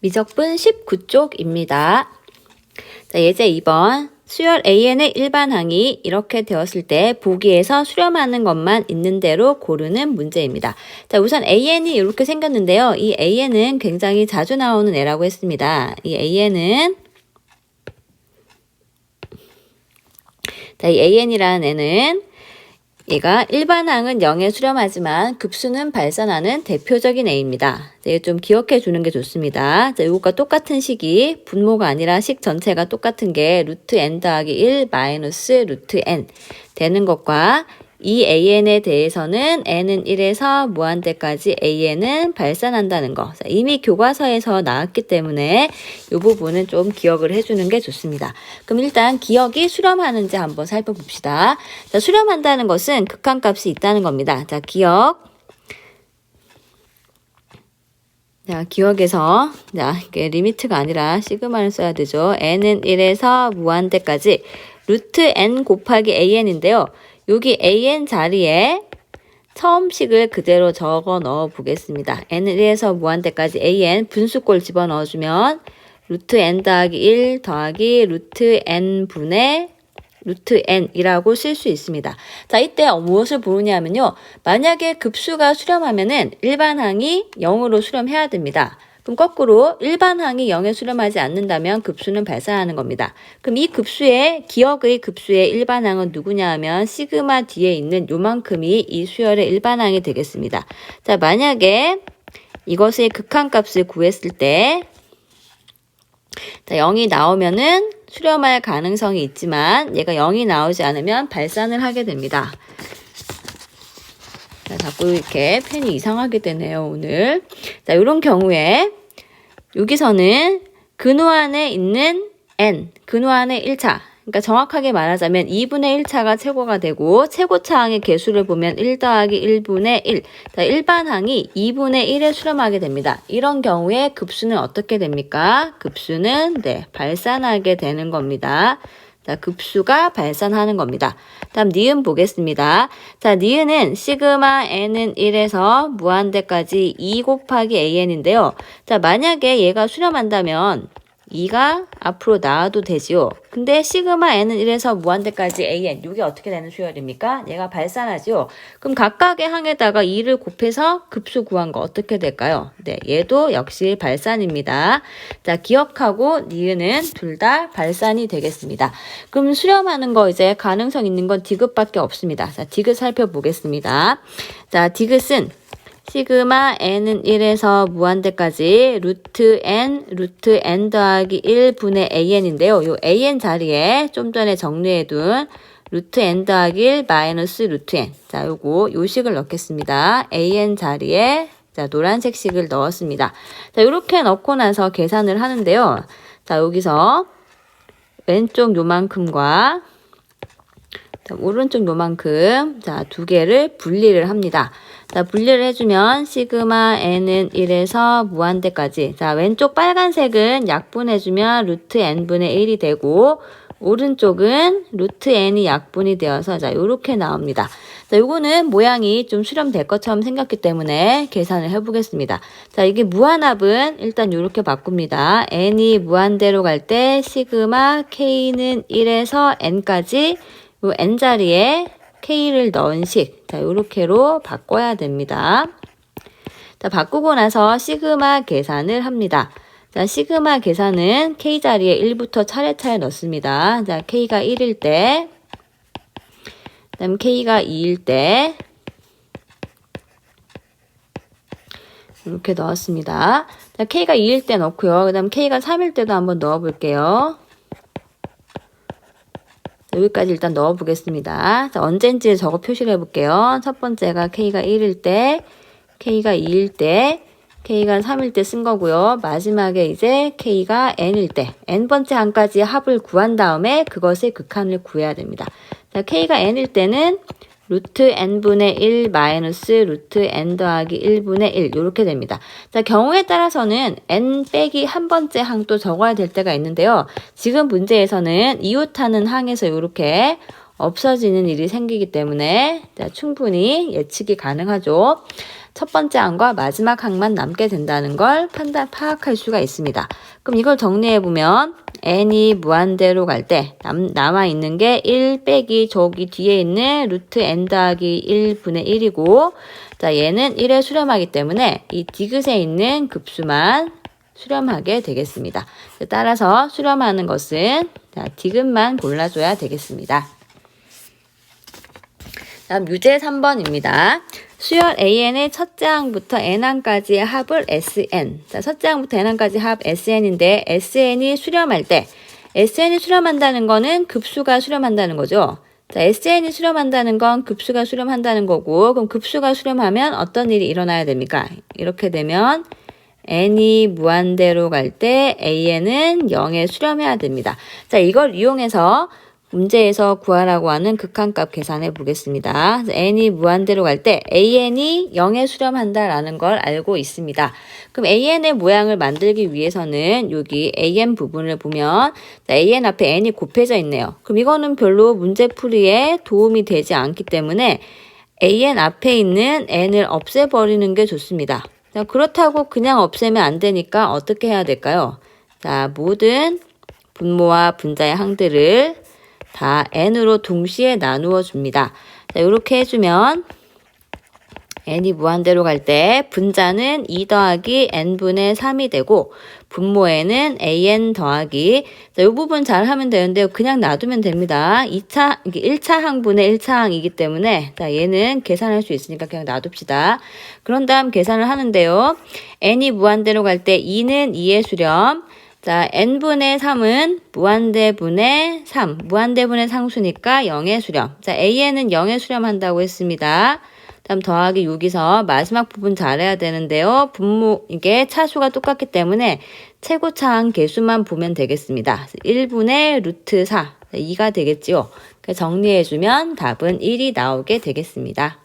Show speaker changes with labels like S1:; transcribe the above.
S1: 미적분 19쪽입니다. 자, 예제 2번. 수열 AN의 일반항이 이렇게 되었을 때 보기에서 수렴하는 것만 있는 대로 고르는 문제입니다. 자, 우선 AN이 이렇게 생겼는데요. 이 AN은 굉장히 자주 나오는 애라고 했습니다. 이 AN은 이 AN이라는 애는 얘가 일반항은 0에 수렴하지만 급수는 발산하는 대표적인 애입니다. 네, 좀 기억해 주는 게 좋습니다. 자, 이것과 똑같은 식이 분모가 아니라 식 전체가 똑같은 게 루트 n 더하기 1 마이너스 루트 n 되는 것과 이 AN에 대해서는 n은 1에서 무한대까지 AN은 발산한다는 거. 자, 이미 교과서에서 나왔기 때문에 이 부분은 좀 기억을 해주는 게 좋습니다. 그럼 일단 기억이 수렴하는지 한번 살펴봅시다. 자, 수렴한다는 것은 극한값이 있다는 겁니다. 자, 기억. 자, 기억에서, 자, 이게 리미트가 아니라 시그마를 써야 되죠. n은 1에서 무한대까지 루트 n 곱하기 an인데요. 여기 an 자리에 처음식을 그대로 적어 넣어 보겠습니다. n은 1에서 무한대까지 an 분수꼴 집어 넣어주면 루트 n 더하기 1 더하기 루트 n 분의 루트 n이라고 쓸 수 있습니다. 자, 이때 무엇을 보느냐면요. 만약에 급수가 수렴하면은 일반항이 0으로 수렴해야 됩니다. 그럼 거꾸로 일반항이 0에 수렴하지 않는다면 급수는 발산하는 겁니다. 그럼 이 급수의 기억의 급수의 일반항은 누구냐 하면 시그마 뒤에 있는 요만큼이 이 수열의 일반항이 되겠습니다. 자, 만약에 이것의 극한값을 구했을 때 자, 0이 나오면은 수렴할 가능성이 있지만 얘가 0이 나오지 않으면 발산을 하게 됩니다. 자, 자꾸 이렇게 펜이 이상하게 되네요, 오늘. 자, 이런 경우에 여기서는 근호 안에 있는 n, 근호 안에 1차. 그러니까 정확하게 말하자면 2분의 1차가 최고가 되고 최고차항의 개수를 보면 1 더하기 1분의 1. 자, 일반항이 2분의 1에 수렴하게 됩니다. 이런 경우에 급수는 어떻게 됩니까? 급수는 발산하게 되는 겁니다. 자, 급수가 발산하는 겁니다. 다음 니은 보겠습니다. 자, 니은은 시그마 n은 1에서 무한대까지 2 곱하기 an인데요. 자, 만약에 얘가 수렴한다면 2가 앞으로 나와도 되지요. 근데 시그마 n은 1에서 무한대까지 an, 이게 어떻게 되는 수열입니까? 얘가 발산하지요. 그럼 각각의 항에다가 2를 곱해서 급수 구한 거 어떻게 될까요? 네, 얘도 역시 발산입니다. 자, 기억하고 니은은 둘 다 발산이 되겠습니다. 그럼 수렴하는 거 이제 가능성 있는 건 디귿밖에 없습니다. 자, 디귿 살펴보겠습니다. 자, 디귿은 시그마 n은 1에서 무한대까지 루트 n 더하기 1분의 an인데요. 요 an 자리에 좀 전에 정리해둔 루트 n 더하기 1 마이너스 루트 n. 자, 요 식을 넣겠습니다. an 자리에 자, 노란색 식을 넣었습니다. 자, 요렇게 넣고 나서 계산을 하는데요. 자, 여기서 왼쪽 요만큼과 자, 오른쪽 요만큼 자, 두 개를 분리를 합니다. 자, 분리를 해주면 시그마 n은 1에서 무한대까지 자, 왼쪽 빨간색은 약분해주면 루트 n분의 1이 되고 오른쪽은 루트 n이 약분이 되어서 자, 요렇게 나옵니다. 자, 요거는 모양이 좀 수렴될 것처럼 생겼기 때문에 계산을 해보겠습니다. 자, 이게 무한합은 일단 요렇게 바꿉니다. n이 무한대로 갈 때 시그마 k는 1에서 n까지 요 n 자리에 k를 넣은 식. 자, 요렇게로 바꿔야 됩니다. 자, 바꾸고 나서 시그마 계산을 합니다. 자, 시그마 계산은 k 자리에 1부터 차례차례 넣습니다. 자, k가 1일 때, 그 다음 k가 2일 때, 이렇게 넣었습니다. 자, k가 2일 때 넣고요. 그 다음 k가 3일 때도 한번 넣어 볼게요. 여기까지 일단 넣어 보겠습니다. 자, 언젠지 저거 표시를 해볼게요. 첫 번째가 K가 1일 때, K가 2일 때, K가 3일 때 쓴 거고요. 마지막에 이제 K가 N일 때, N번째 항까지 합을 구한 다음에 그것의 극한을 구해야 됩니다. 자, K가 N일 때는 루트 n분의 1 마이너스 루트 n 더하기 1분의 1 이렇게 됩니다. 자, 경우에 따라서는 n 빼기 한 번째 항도 적어야 될 때가 있는데요. 지금 문제에서는 이웃하는 항에서 이렇게 없어지는 일이 생기기 때문에 자, 충분히 예측이 가능하죠. 첫 번째 항과 마지막 항만 남게 된다는 걸 파악할 수가 있습니다. 그럼 이걸 정리해보면 n이 무한대로 갈 때 남아있는 게 1 빼기 저기 뒤에 있는 루트 n 더하기 1분의 1이고 자 얘는 1에 수렴하기 때문에 이 디귿에 있는 급수만 수렴하게 되겠습니다. 따라서 수렴하는 것은 자, 디귿만 골라줘야 되겠습니다. 다음 유제 3번입니다. 수열 AN의 첫째 항부터 n항까지의 합을 SN. 자, 첫째 항부터 n항까지 합 SN인데 SN이 수렴할 때 SN이 수렴한다는 거는 급수가 수렴한다는 거죠. 자, SN이 수렴한다는 건 급수가 수렴한다는 거고 그럼 급수가 수렴하면 어떤 일이 일어나야 됩니까? 이렇게 되면 n이 무한대로 갈 때 AN은 0에 수렴해야 됩니다. 자, 이걸 이용해서 문제에서 구하라고 하는 극한값 계산해 보겠습니다. n이 무한대로 갈 때 an이 0에 수렴한다라는 걸 알고 있습니다. 그럼 an의 모양을 만들기 위해서는 여기 an 부분을 보면 an 앞에 n이 곱해져 있네요. 그럼 이거는 별로 문제풀이에 도움이 되지 않기 때문에 an 앞에 있는 n을 없애버리는 게 좋습니다. 자, 그렇다고 그냥 없애면 안 되니까 어떻게 해야 될까요? 자, 모든 분모와 분자의 항들을 다 n으로 동시에 나누어 줍니다. 자, 이렇게 해주면 n이 무한대로 갈 때 분자는 2 더하기 n분의 3이 되고 분모에는 an 더하기 자, 이 부분 잘 하면 되는데요. 그냥 놔두면 됩니다. 1차 항분의 1차 항이기 때문에 자, 얘는 계산할 수 있으니까 그냥 놔둡시다. 그런 다음 계산을 하는데요. n이 무한대로 갈 때 2는 2의 수렴 자, n분의 3은 무한대분의 3. 무한대분의 상수니까 0의 수렴. 자, an은 0의 수렴한다고 했습니다. 다음 더하기 6이서 마지막 부분 잘해야 되는데요. 분모, 이게 차수가 똑같기 때문에 최고차항 개수만 보면 되겠습니다. 1분의 루트 4. 2가 되겠지요. 정리해주면 답은 1이 나오게 되겠습니다.